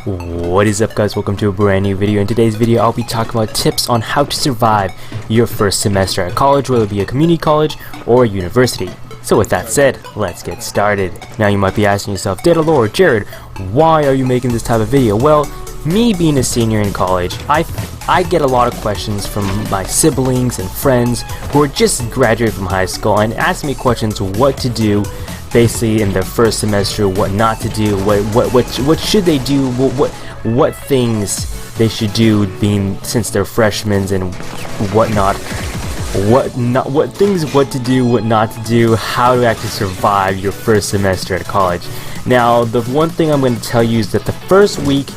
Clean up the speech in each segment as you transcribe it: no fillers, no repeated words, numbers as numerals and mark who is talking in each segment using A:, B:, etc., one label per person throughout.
A: What is up, guys? Welcome to a brand new video. In today's video I'll be talking about tips on how to survive your first semester at college, whether it be a community college or a university. So with that said, let's get started. Now you might be asking yourself, Data Lord, Jared, why are you making this type of video? Well, me being a senior in college, I get a lot of questions from my siblings and friends who are just graduating from high school and ask me questions what to do basically in their first semester, what not to do, what should they do, what things they should do being since they're freshmen and whatnot, what things what to do, what not to do, how to actually survive your first semester at college. Now the one thing I'm going to tell you is that the first week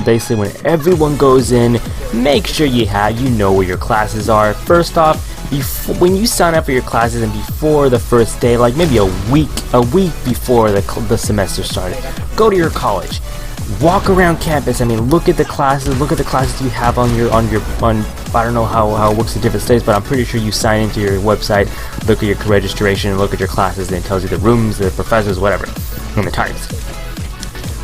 A: basically when everyone goes in, make sure you know where your classes are. First off, when you sign up for your classes and before the first day, like maybe a week before the semester started, go to your college, walk around campus. I mean, look at the classes you have on I don't know how it works in different states, but I'm pretty sure you sign into your website, look at your registration, look at your classes, and it tells you the rooms, the professors, whatever, and the times.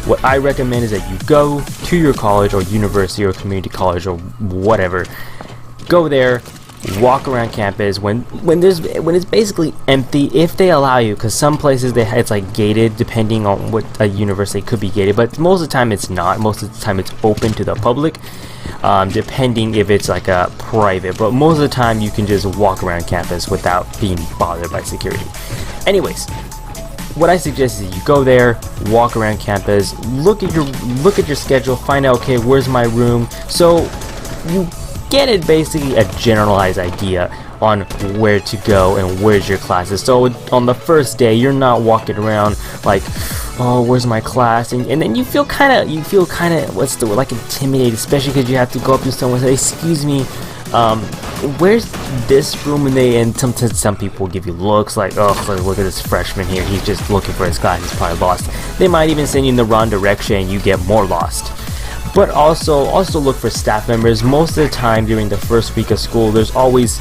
A: What I recommend is that you go to your college or university or community college or whatever, go there, walk around campus when it's basically empty, if they allow you, because some places it's like gated depending on what a university could be gated, but most of the time it's not. Most of the time it's open to the public, depending if it's like a private, but most of the time you can just walk around campus without being bothered by security. Anyways, what I suggest is you go there, walk around campus, look at your schedule, find out, okay, where's my room, so you get it basically a generalized idea on where to go and where's your classes. So on the first day you're not walking around like, oh, where's my class, and then you feel kind of what's the word, like intimidated, especially because you have to go up to someone and say, excuse me, where's this room, and sometimes some people give you looks like, oh, look at this freshman here, he's just looking for his class, he's probably lost. They might even send you in the wrong direction and you get more lost. But also look for staff members. Most of the time during the first week of school, there's always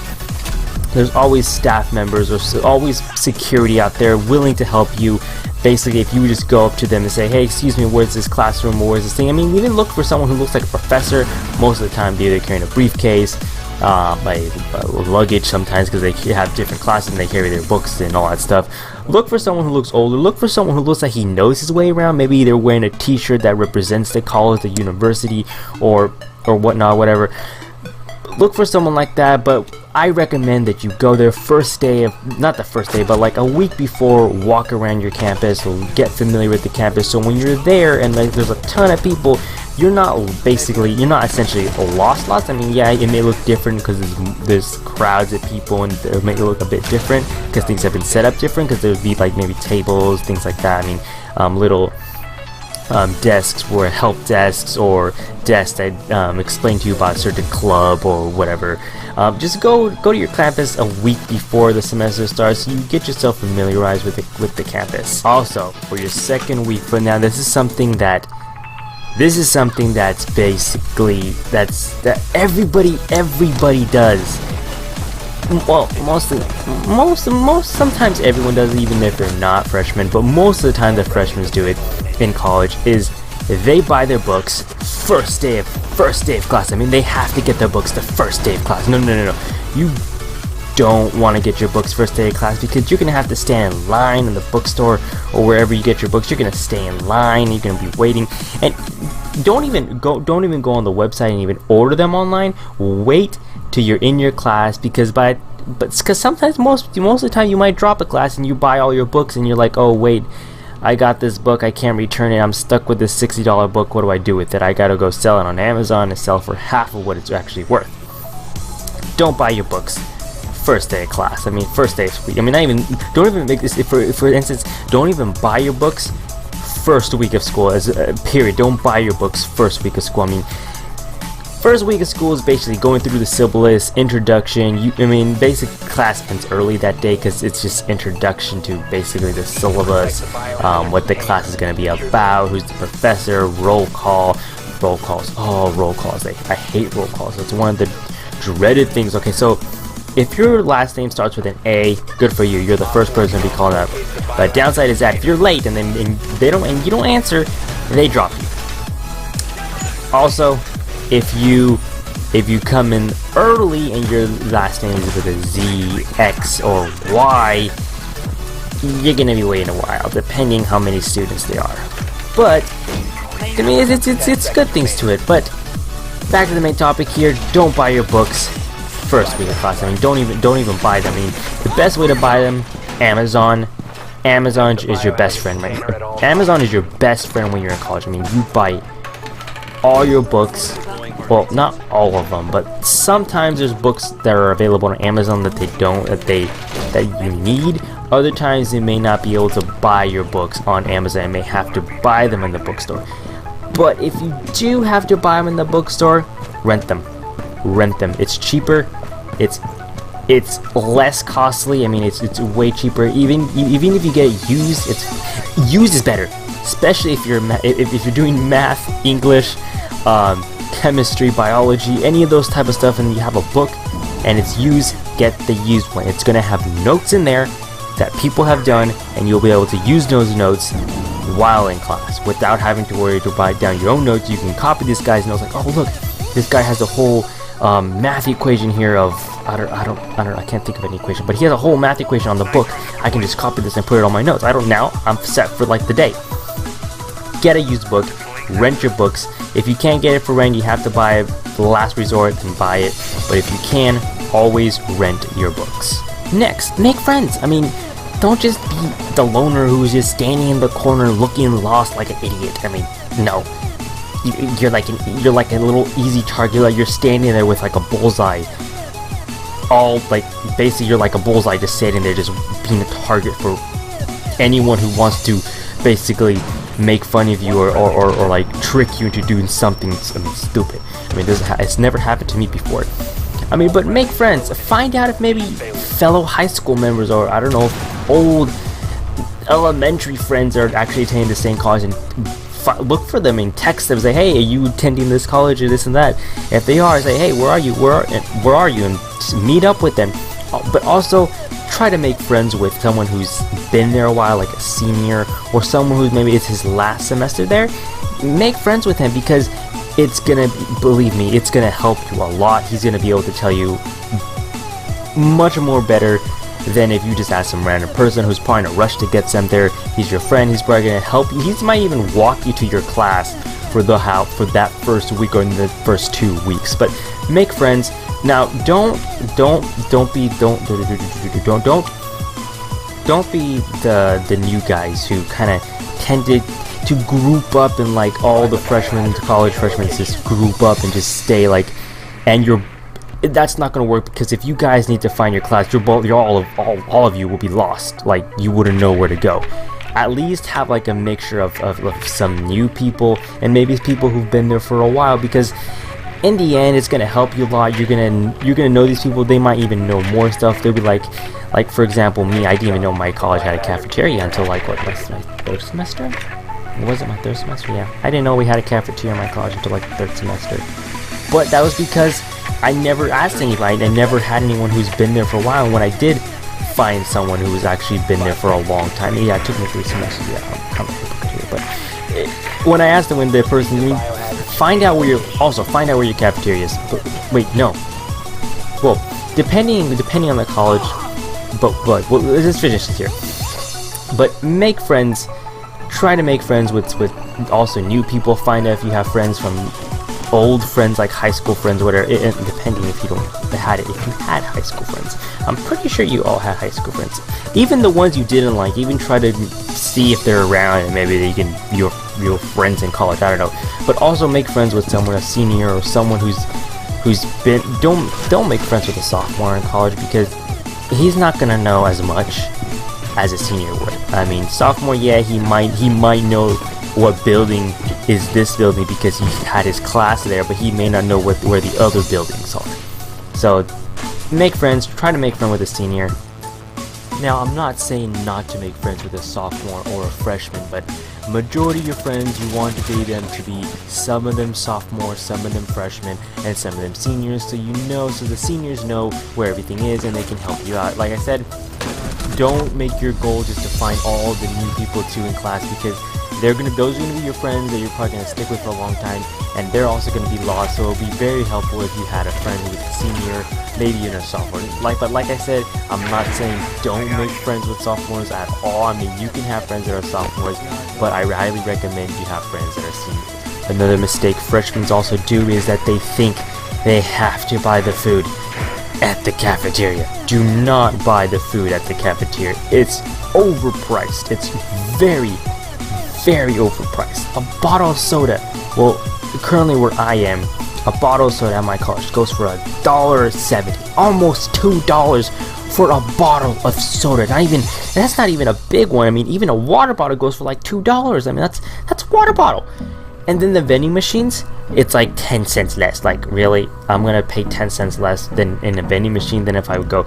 A: staff members or always security out there willing to help you. Basically, if you just go up to them and say, hey, excuse me, where's this classroom or where's this thing? I mean, even look for someone who looks like a professor. Most of the time they're either carrying a briefcase, luggage sometimes, because they have different classes and they carry their books and all that stuff. Look for someone who looks older. Look for someone who looks like he knows his way around. Maybe they're wearing a t-shirt that represents the college, the university, or whatnot, whatever. Look for someone like that, but I recommend that you go there not the first day, but like a week before, walk around your campus, get familiar with the campus, so when you're there and like there's a ton of people, you're not essentially lost. I mean, yeah, it may look different because there's crowds of people and it may look a bit different because things have been set up different, because there would be like maybe tables, things like that. I mean, little desks were help desks or desks that explain to you about a certain club or whatever. Just go to your campus a week before the semester starts, so you get yourself familiarized with the campus. Also, for your second week, but now this is something that's basically that everybody does. Well, sometimes everyone does it, even if they're not freshmen, but most of the time the freshmen do it in college, is they buy their books first day of class. I mean, they have to get their books the first day of class. No. You don't want to get your books first day of class, because you're going to have to stand in line in the bookstore or wherever you get your books. You're going to stay in line, you're going to be waiting, and don't even go on the website and even order them online. Wait till you're in your class, because sometimes most of the time you might drop a class and you buy all your books and you're like, oh wait, I got this book, I can't return it, I'm stuck with this $60 book, what do I do with it? I gotta go sell it on Amazon and sell for half of what it's actually worth. Don't buy your books first day of class. I mean, first day of week. I mean, don't even make this, for instance, don't even buy your books first week of school as a period. Don't buy your books first week of school. I mean, first week of school is basically going through the syllabus, introduction. Basic class ends early that day because it's just introduction to basically the syllabus, what the class is going to be about, who's the professor, roll calls. Roll calls. I hate roll calls. It's one of the dreaded things. Okay, so If your last name starts with an A, good for you. You're the first person to be called up. But downside is that if you're late and you don't answer, they drop you. Also, if you come in early and your last name is with a Z, X, or Y, you're gonna be waiting a while, depending how many students there are. But I mean, it's good things to it. But back to the main topic here: don't buy your books first week of class. I mean, don't even buy them. I mean, the best way to buy them, Amazon. Amazon is your best friend, right? Amazon is your best friend when you're in college. I mean, you buy all your books. Well, not all of them, but sometimes there's books that are available on Amazon that that you need. Other times you may not be able to buy your books on Amazon. You may have to buy them in the bookstore. But if you do have to buy them in the bookstore, rent them. Rent them. It's cheaper. It's less costly. I mean, it's way cheaper. Even if you get it used, used is better. Especially if you're doing math, English, chemistry, biology, any of those type of stuff, and you have a book and it's used, get the used one. It's gonna have notes in there that people have done, and you'll be able to use those notes while in class without having to worry to write down your own notes. You can copy this guy's notes, like, oh look, this guy has a whole math equation here of I can't think of any equation, but he has a whole math equation on the book. I can just copy this and put it on my notes. Now I'm set for like the day. Get a used book, rent your books. If you can't get it for rent, you have to buy it. The last resort, then buy it. But if you can, always rent your books. Next, make friends. I mean, don't just be the loner who's just standing in the corner looking lost like an idiot. I mean, no. You're like a little easy target. Like you're standing there with like a bullseye. Basically you're like a bullseye just sitting there, just being a target for anyone who wants to basically make fun of you or like trick you into doing something stupid. I mean, it's never happened to me before. I mean, but make friends. Find out if maybe fellow high school members, or I don't know, old elementary friends are actually attending the same college, and look for them and text them. Say, hey, are you attending this college or this and that? If they are, say, hey, where are you? Where are you? And just meet up with them. But also try to make friends with someone who's been there a while, like a senior, or someone who's maybe it's his last semester there. Make friends with him, because it's gonna, believe me, it's gonna help you a lot. He's gonna be able to tell you much more better than if you just ask some random person who's probably in a rush to get sent there. He's your friend. He's probably gonna help you. He might even walk you to your class for that first week or in the first 2 weeks. But make friends. Now, don't be the new guys who kind of tended to group up, and like all the freshmen, college freshmen, just group up and just stay like, and that's not gonna work, because if you guys need to find your class, all of you will be lost. Like, you wouldn't know where to go. At least have like a mixture of some new people and maybe people who've been there for a while, because in the end, it's gonna help you a lot. You're gonna know these people. They might even know more stuff. They'll be like for example, me. I didn't even know my college had a cafeteria until like my third semester. Was it my third semester? Yeah, I didn't know we had a cafeteria in my college until like the third semester. But that was because I never asked anybody. I never had anyone who's been there for a while. And when I did find someone who was actually been there for a long time, yeah, it took me 3 semesters. Yeah, I'm kind of hypocritical, but when I asked them, when the person find out where your cafeteria is. But wait, no. Well, depending on the college, but well, let's finish this here. But make friends. Try to make friends with also new people. Find out if you have friends from old friends, like high school friends, whatever. Depending if you had high school friends. I'm pretty sure you all had high school friends. Even the ones you didn't like. Even try to see if they're around, and maybe they can be your friends in college. I don't know. But also make friends with someone, a senior, or someone who's been. Don't make friends with a sophomore in college, because he's not gonna know as much as a senior would. I mean, sophomore, yeah, he might know what building is this building because he had his class there, but he may not know where the other buildings are. So make friends. Try to make friends with a senior. Now, I'm not saying not to make friends with a sophomore or a freshman, but majority of your friends, you want them to be some of them sophomores, some of them freshmen, and some of them seniors, so the seniors know where everything is and they can help you out. Like I said, don't make your goal just to find all the new people too in class, because those are gonna be your friends that you're probably gonna stick with for a long time, and they're also gonna be lost. So it'll be very helpful if you had a friend who was a senior, maybe even a sophomore. But like I said, I'm not saying don't make friends with sophomores at all. I mean, you can have friends that are sophomores, but I highly recommend you have friends that are seniors. Another mistake freshmen also do is that they think they have to buy the food at the cafeteria. Do not buy the food at the cafeteria. It's overpriced. It's very, very overpriced. A bottle of soda, well, currently where I am, a bottle of soda at my college goes for $1.70, almost $2 for a bottle of soda. That's not even a big one. I mean, even a water bottle goes for like $2. I mean, that's water bottle. And then the vending machines, it's like 10 cents less. Like, really? I'm gonna pay 10 cents less than in a vending machine than if I would go.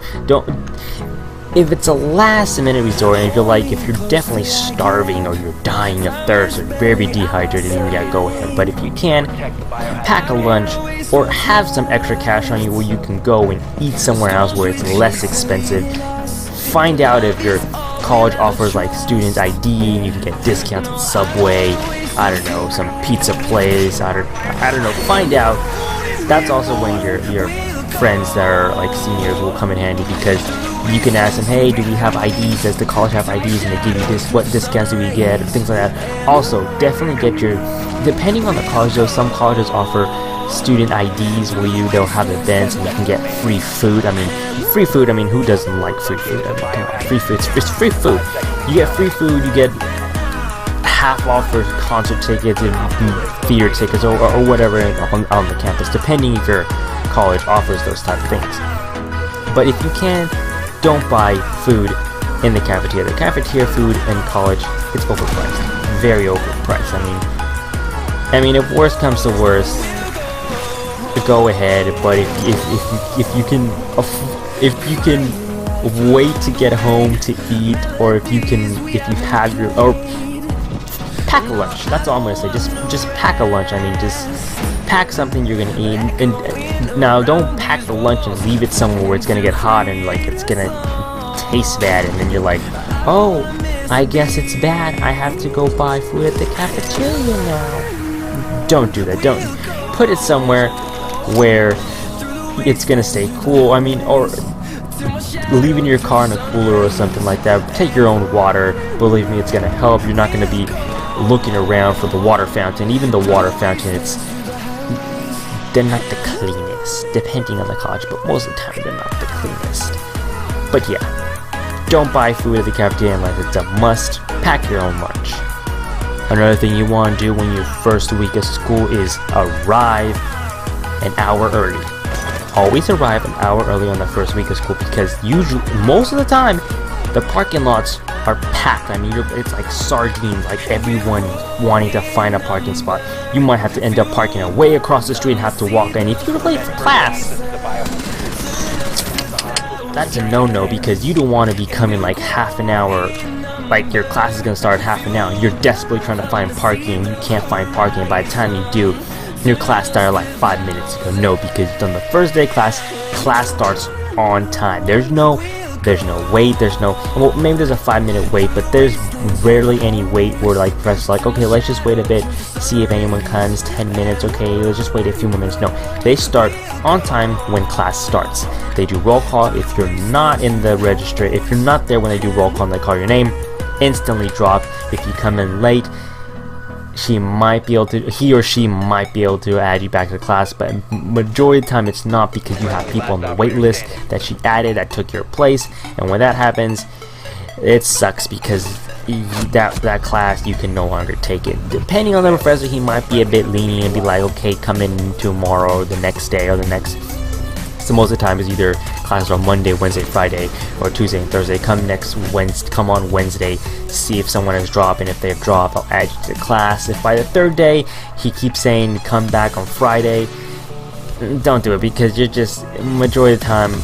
A: If it's a last minute resort, and if you're definitely starving or you're dying of thirst or very dehydrated, then yeah, go ahead. But if you can, pack a lunch or have some extra cash on you where you can go and eat somewhere else where it's less expensive. Find out if your college offers like student ID and you can get discounts at Subway, I don't know, some pizza place, I don't know, find out. That's also when your friends that are like seniors will come in handy, because you can ask them, hey, do we have IDs? Does the college have IDs? And they give you this, what discounts do we get, things like that. Also, definitely get depending on the college though, some colleges offer student IDs where they'll have events and you can get free food. I mean, who doesn't like free food? I mean, come on, free food, it's free food. You get free food, you get half off for concert tickets and theater tickets or whatever on the campus, depending if your college offers those type of things. But if you can, don't buy food in the cafeteria. The cafeteria food in college, it's overpriced, very overpriced. I mean, if worst comes to worst, go ahead. But if you can wait to get home to eat, or if you have or pack a lunch. That's all I'm gonna say. Just pack a lunch. I mean, just pack something you're gonna eat. And now, don't pack the lunch and leave it somewhere where it's gonna get hot and like it's gonna taste bad, and then you're like, oh, I guess it's bad. I have to go buy food at the cafeteria now. Don't do that. Don't put it somewhere where it's gonna stay cool. I mean, or leave in your car in a cooler or something like that. Take your own water. Believe me, it's gonna help. You're not gonna be looking around for the water fountain. Even the water fountain, they're not the cleanest, depending on the college, but most of the time they're not the cleanest. But yeah, don't buy food at the cafeteria unless it's a must. Pack your own lunch. Another thing you want to do when your first week of school is arrive an hour early. Always arrive an hour early on the first week of school, because most of the time, the parking lots are packed. I mean, it's like sardines, like everyone wanting to find a parking spot. You might have to end up parking way across the street and have to walk in. If you're late for class, that's a no-no, because you don't want to be coming like half an hour, like your class is going to start half an hour. You're desperately trying to find parking. You can't find parking. By the time you do, your class started like 5 minutes ago. No, because on the first day class starts on time. There's no wait, well, maybe there's a 5-minute wait, but there's rarely any wait where like professors like, okay, let's just wait a bit, see if anyone comes. 10 minutes, okay, let's just wait a few more minutes. No, they start on time when class starts. They do roll call. If you're not in the register, if you're not there when they do roll call and they call your name, instantly drop. If you come in late, he or she might be able to add you back to the class, but majority of the time it's not, because you have people on the wait list that she added that took your place, and when that happens, it sucks, because that class, you can no longer take it. Depending on the professor, he might be a bit lenient and be like, okay, come in tomorrow or the next day or the next. So most of the time is either classes on Monday, Wednesday, Friday, or Tuesday and Thursday. Come on Wednesday, see if someone has dropped, and if they have dropped, I'll add you to the class. If by the third day he keeps saying come back on Friday, don't do it, because you're just, majority of the time,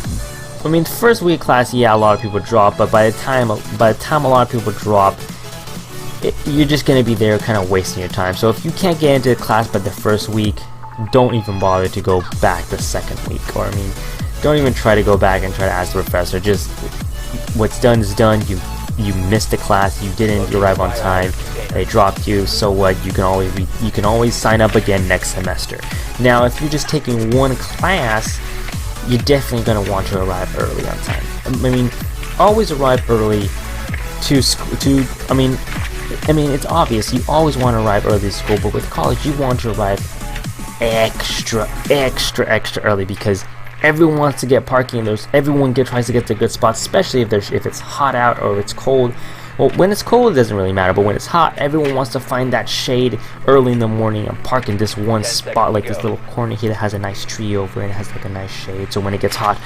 A: I mean, first week of class, yeah, a lot of people drop, but by the time a lot of people drop, you're just gonna be there kind of wasting your time. So if you can't get into the class by the first week, don't even bother to go back the second week, or I mean, don't even try to go back and try to ask the professor. Just what's done is done. You you missed the class, you didn't arrive on time, they dropped you, so what? You can always sign up again next semester. Now, if you're just taking one class, you're definitely gonna want to arrive early on time. I mean, always arrive early to school. I mean, it's obvious. You always want to arrive early to school, but with college, you want to arrive extra early because everyone wants to get parking. Everyone tries to get the good spots, especially if it's hot out or it's cold. Well, when it's cold, it doesn't really matter, but when it's hot, everyone wants to find that shade early in the morning and park in this one spot, like this little corner here that has a nice tree over it and has like a nice shade, so when it gets hot,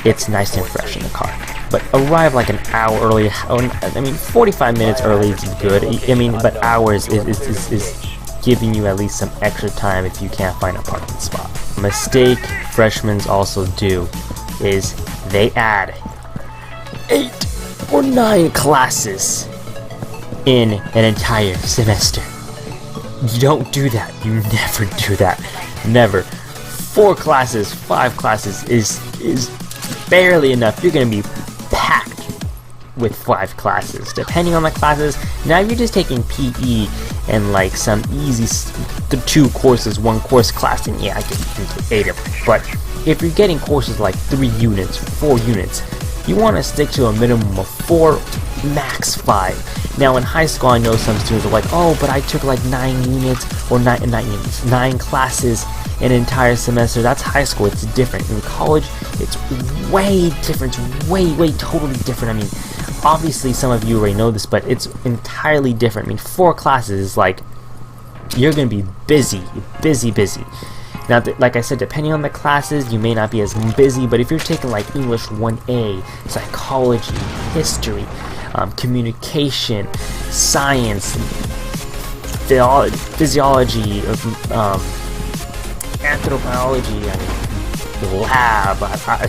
A: it's nice and fresh in the car. But arrive like an hour early. I mean, 45 minutes early is good. I mean, but hours is giving you at least some extra time if you can't find a parking spot. A mistake freshmen also do is they add 8 or 9 classes in an entire semester. You don't do that. You never do that. Never. 4 classes, 5 classes is barely enough. You're gonna be packed with 5 classes, depending on the classes. Now, if you're just taking PE and like some easy 2 courses, 1 course class, then yeah, I can do 8 of them. But if you're getting courses like 3 units, 4 units, you want to stick to a minimum of 4, max 5. Now, in high school, I know some students are like, oh, but I took like 9 units or 9 classes an entire semester. That's high school. It's different. In college, it's way different. It's way totally different. I mean, obviously, some of you already know this, but it's entirely different. I mean, 4 classes is like, you're going to be busy. Now, like I said, depending on the classes, you may not be as busy, but if you're taking like English 1A, psychology, history, communication, science, physiology, anthropology, lab,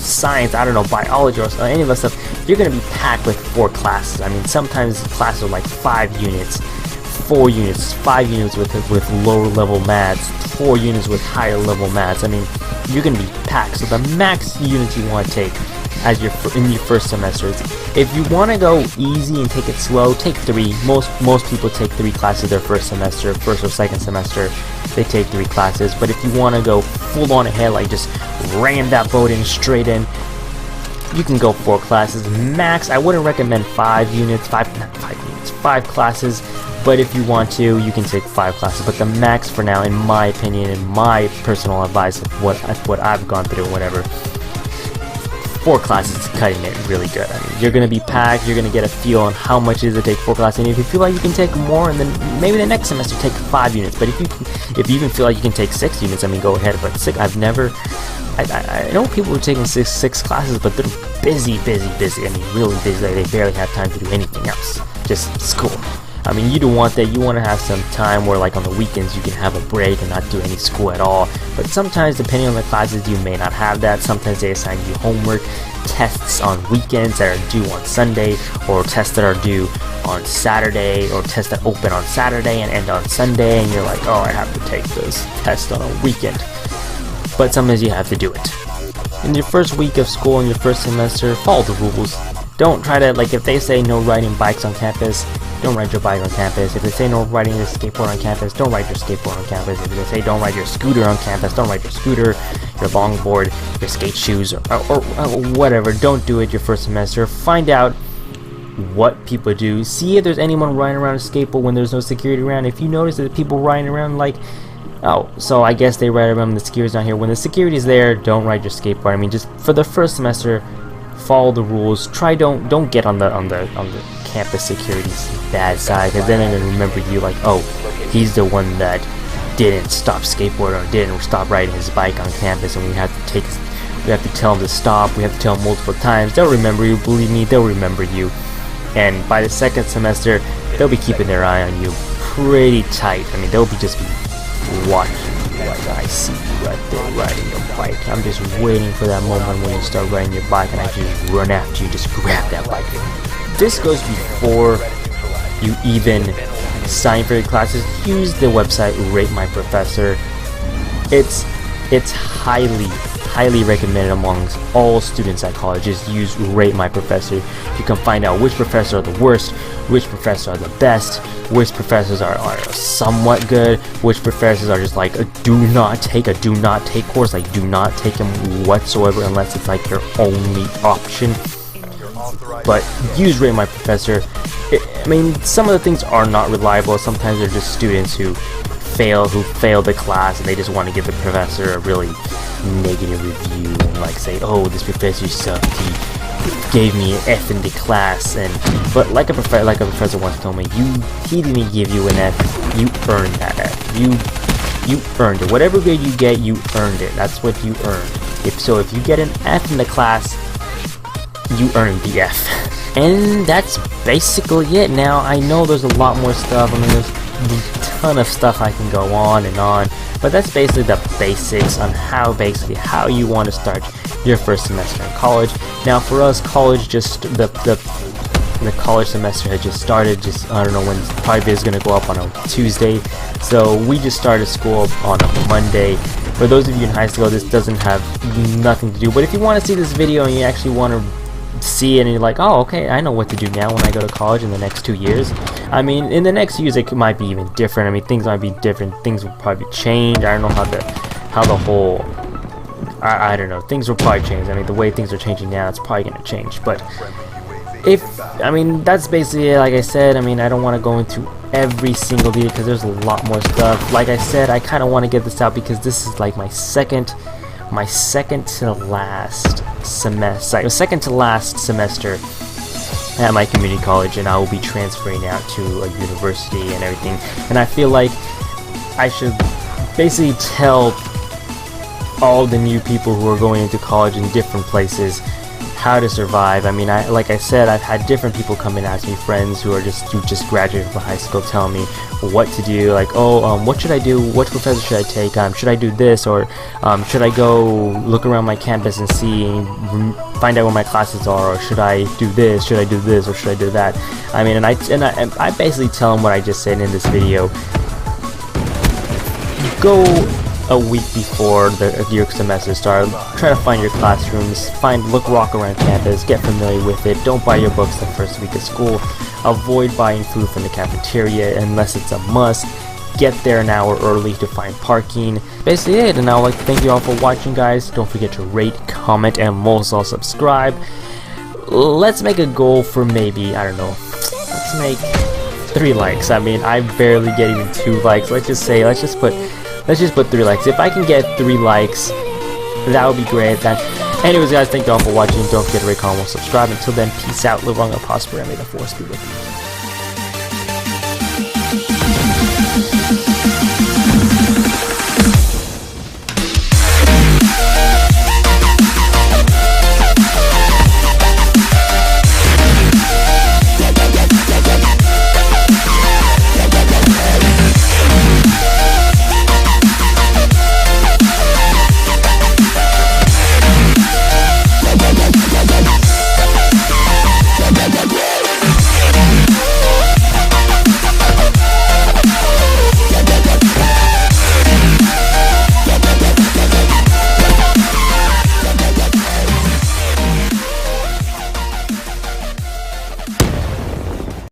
A: science, I don't know, biology, or any of that stuff, you're going to be packed with 4 classes. I mean, sometimes classes are like 5 units, 4 units, 5 units with lower level maths, 4 units with higher level maths. I mean, you're going to be packed. So the max units you want to take as in your first semester. If you want to go easy and take it slow, take 3. Most people take 3 classes their first semester, first or second semester. They take 3 classes. But if you want to go full on ahead, like just ram that boat in straight in, you can go 4 classes max. I wouldn't recommend 5 units, 5 classes. But if you want to, you can take 5 classes. But the max for now, in my opinion, in my personal advice of what I've gone through, whatever, 4 classes is cutting it really good. I mean, you're gonna be packed. You're gonna get a feel on how much it is to take 4 classes. And if you feel like you can take more, and then maybe the next semester take 5 units. But if you even feel like you can take 6 units, I mean, go ahead. But 6, I've never. I know people who are taking 6 classes, but they're busy. I mean, really busy. Like, they barely have time to do anything else. Just school. I mean, you don't want that. You want to have some time where, like, on the weekends you can have a break and not do any school at all. But sometimes, depending on the classes, you may not have that. Sometimes they assign you homework, tests on weekends that are due on Sunday, or tests that are due on Saturday, or tests that open on Saturday and end on Sunday, and you're like, oh, I have to take this test on a weekend. But sometimes you have to do it. In your first week of school, in your first semester, follow the rules. Don't try to, like, if they say no riding bikes on campus, don't ride your bike on campus. If they say no riding your skateboard on campus, don't ride your skateboard on campus. If they say don't ride your scooter on campus, don't ride your scooter, your longboard, your skate shoes, or whatever. Don't do it your first semester. Find out what people do. See if there's anyone riding around a skateboard when there's no security around. If you notice that people riding around, like, oh, so I guess they ride around when the security's not here. When the security's there, don't ride your skateboard. I mean, just for the first semester, follow the rules. Try don't get on the campus security's bad side, because then they're gonna remember you like, oh, he's the one that didn't stop skateboarding or didn't stop riding his bike on campus, and we have to tell him to stop. We have to tell him multiple times. They'll remember you. Believe me, they'll remember you. And by the second semester, they'll be keeping their eye on you pretty tight. I mean, they'll be watching you. Like, I see you right there riding your bike. I'm just waiting for that moment when you start riding your bike and I just run after you, just grab that bike. This goes before you even sign for your classes. Use the website Rate My Professor. It's highly highly recommended amongst all students at college. Just use Rate My Professor. You can find out which professors are the worst, which professors are the best, which professors are somewhat good, which professors are just like a do not take course, like do not take them whatsoever unless it's like your only option. But use Rate My Professor. I mean, some of the things are not reliable. Sometimes they're just students who fail the class and they just want to give the professor a really negative review and like say, oh, this professor sucked, he gave me an F in the class. But like a professor once told me, he didn't give you an F, you earned that F. You earned it. Whatever grade you get, you earned it. That's what you earned. If you get an F in the class, you earned the F. And that's basically it. Now I know there's a lot more stuff. I mean, there's a ton of stuff I can go on and on, but that's basically the basics on how you want to start your first semester in college. Now for us, college just the college semester had just started. I don't know when, probably is going to go up on a Tuesday, so we just started school on a Monday. For those of you in high school, this doesn't have nothing to do, but if you want to see this video and you actually want to see it and you're like, oh, okay, I know what to do now when I go to college in the next 2 years. I mean, in the next years it might be even different. I mean, things might be different. Things will probably change. I don't know how the whole I don't know, things will probably change. I mean, the way things are changing now, it's probably gonna change. But I mean, that's basically it. Like I said, I mean, I don't want to go into every single detail because there's a lot more stuff. Like I said, I kind of want to get this out because this is like my second to last semester at my community college, and I will be transferring out to a university and everything. And I feel like I should basically tell all the new people who are going into college in different places how to survive. I mean, like I said, I've had different people come and ask me, friends who just graduated from high school, tell me what to do. Like, oh, what should I do? What professor should I take? Should I do this, or should I go look around my campus and see and find out where my classes are, or should I do this? Should I do this, or should I do that? I mean, and I basically tell them what I just said in this video. Go a week before your semester starts. Try to find your classrooms, walk around campus, get familiar with it. Don't buy your books the first week of school. Avoid buying food from the cafeteria unless it's a must. Get there an hour early to find parking. Basically it, and I would like to thank you all for watching, guys. Don't forget to rate, comment, and most all subscribe. Let's make a goal for maybe, I don't know, let's make 3 likes. I mean, I barely get even 2 likes. Let's just put 3 likes. If I can get 3 likes, that would be great. Anyways, guys, thank you all for watching. Don't forget to rate, comment, subscribe. Until then, peace out, live long and prosper, and may the force be with you.